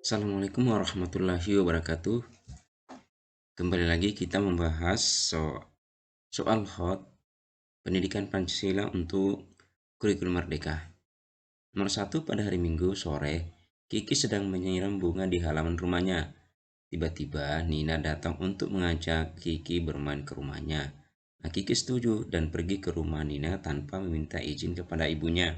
Assalamualaikum warahmatullahi wabarakatuh. Kembali lagi kita membahas soal hot pendidikan Pancasila untuk kurikulum Merdeka. Nomor 1, pada hari Minggu sore, Kiki sedang menyiram bunga di halaman rumahnya. Tiba-tiba Nina datang untuk mengajak Kiki bermain ke rumahnya. Nah, Kiki setuju dan pergi ke rumah Nina tanpa meminta izin kepada ibunya.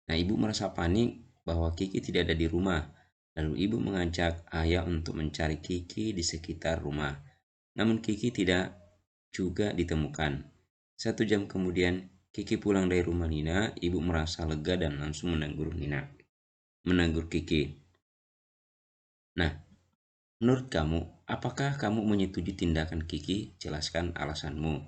Nah, ibu merasa panik bahwa Kiki tidak ada di rumah. Lalu ibu mengajak ayah untuk mencari Kiki di sekitar rumah. Namun Kiki tidak juga ditemukan. 1 jam kemudian, Kiki pulang dari rumah Nina. Ibu merasa lega dan langsung menegur Kiki. Nah, menurut kamu, apakah kamu menyetujui tindakan Kiki? Jelaskan alasanmu.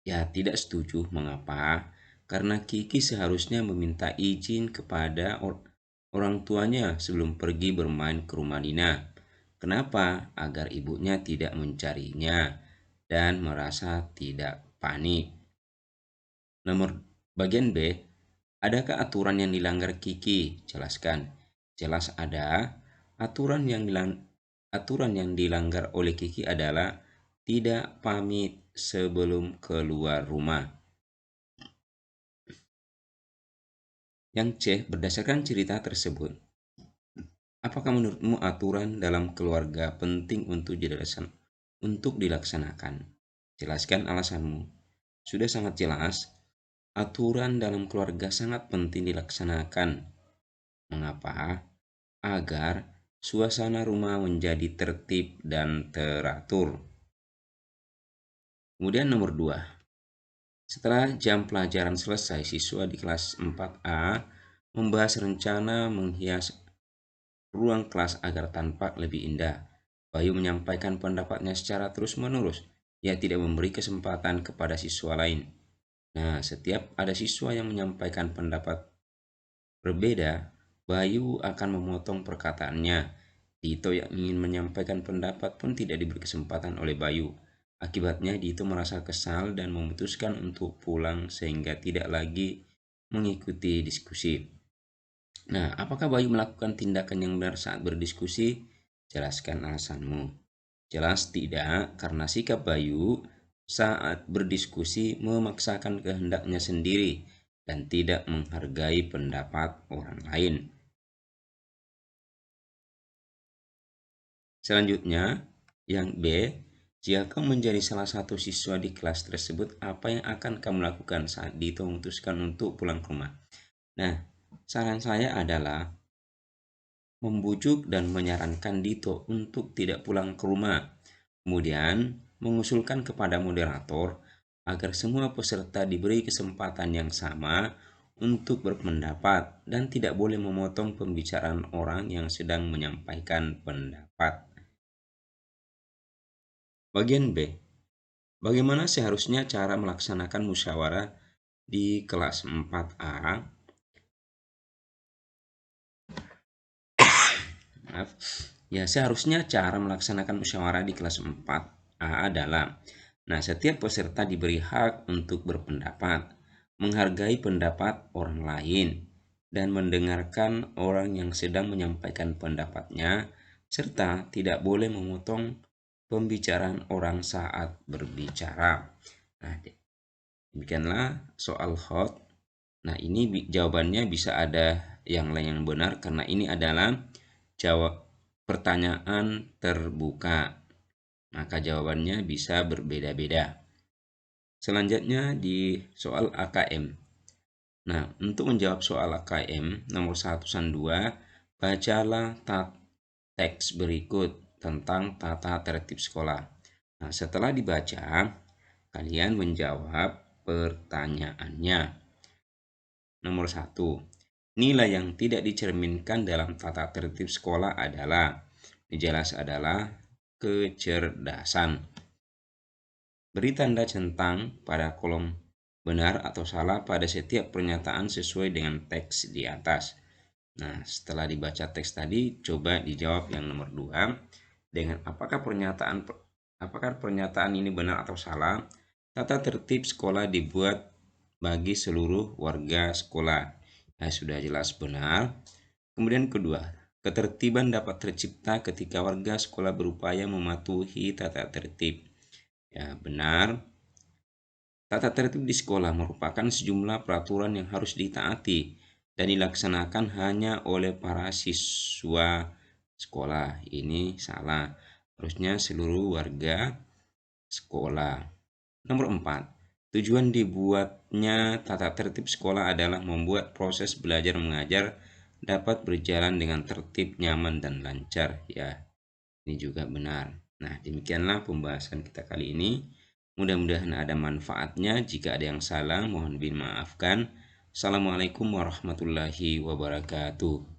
Ya, tidak setuju. Mengapa? Karena Kiki seharusnya meminta izin kepada orang tuanya sebelum pergi bermain ke rumah Nina. Kenapa? Agar ibunya tidak mencarinya dan merasa tidak panik. Nomor bagian B, adakah aturan yang dilanggar Kiki? Jelaskan. Jelas ada. Aturan yang dilanggar oleh Kiki adalah tidak pamit sebelum keluar rumah. Yang C, berdasarkan cerita tersebut, apakah menurutmu aturan dalam keluarga penting untuk dilaksanakan? Jelaskan alasanmu. Sudah sangat jelas, aturan dalam keluarga sangat penting dilaksanakan. Mengapa? Agar suasana rumah menjadi tertib dan teratur. Kemudian nomor 2. Setelah jam pelajaran selesai, siswa di kelas 4A membahas rencana menghias ruang kelas agar tampak lebih indah. Bayu menyampaikan pendapatnya secara terus-menerus. Ia tidak memberi kesempatan kepada siswa lain. Nah, setiap ada siswa yang menyampaikan pendapat berbeda, Bayu akan memotong perkataannya. Dito yang ingin menyampaikan pendapat pun tidak diberi kesempatan oleh Bayu. Akibatnya Dito merasa kesal dan memutuskan untuk pulang sehingga tidak lagi mengikuti diskusi. Nah, apakah Bayu melakukan tindakan yang benar saat berdiskusi? Jelaskan alasanmu. Jelas tidak, karena sikap Bayu saat berdiskusi memaksakan kehendaknya sendiri dan tidak menghargai pendapat orang lain. Selanjutnya, yang B, jika kamu menjadi salah satu siswa di kelas tersebut, apa yang akan kamu lakukan saat Dito memutuskan untuk pulang ke rumah? Nah, saran saya adalah membujuk dan menyarankan Dito untuk tidak pulang ke rumah. Kemudian, mengusulkan kepada moderator agar semua peserta diberi kesempatan yang sama untuk berpendapat dan tidak boleh memotong pembicaraan orang yang sedang menyampaikan pendapat. Bagian B. Bagaimana seharusnya cara melaksanakan musyawarah di kelas 4A? Maaf. Ya, seharusnya cara melaksanakan musyawarah di kelas 4A adalah, nah, setiap peserta diberi hak untuk berpendapat, menghargai pendapat orang lain, dan mendengarkan orang yang sedang menyampaikan pendapatnya, serta tidak boleh memotong pembicaraan orang saat berbicara. Nah, demikianlah soal hot. Nah, ini jawabannya bisa ada yang lain yang benar karena ini adalah jawab pertanyaan terbuka. Maka jawabannya bisa berbeda-beda. Selanjutnya di soal AKM. Nah, untuk menjawab soal AKM nomor 1 dan 2, bacalah teks berikut tentang tata tertib sekolah. Nah, setelah dibaca, kalian menjawab pertanyaannya. Nomor 1. Nilai yang tidak dicerminkan dalam tata tertib sekolah adalah, jelas adalah kecerdasan. Beri tanda centang pada kolom benar atau salah pada setiap pernyataan sesuai dengan teks di atas. Nah, setelah dibaca teks tadi, coba dijawab yang nomor 2 dengan apakah pernyataan ini benar atau salah. Tata tertib sekolah dibuat bagi seluruh warga sekolah. Nah, sudah jelas benar. Kemudian kedua, Ketertiban dapat tercipta ketika warga sekolah berupaya mematuhi tata tertib. Ya, benar. Tata tertib di sekolah merupakan sejumlah peraturan yang harus ditaati dan dilaksanakan hanya oleh para siswa sekolah. Ini salah. Harusnya seluruh warga sekolah. Nomor 4. Tujuan dibuatnya tata tertib sekolah adalah membuat proses belajar mengajar dapat berjalan dengan tertib, nyaman, dan lancar. Ya, ini juga benar. Nah, demikianlah pembahasan kita kali ini. Mudah-mudahan ada manfaatnya. Jika ada yang salah, mohon dimaafkan. Assalamualaikum warahmatullahi wabarakatuh.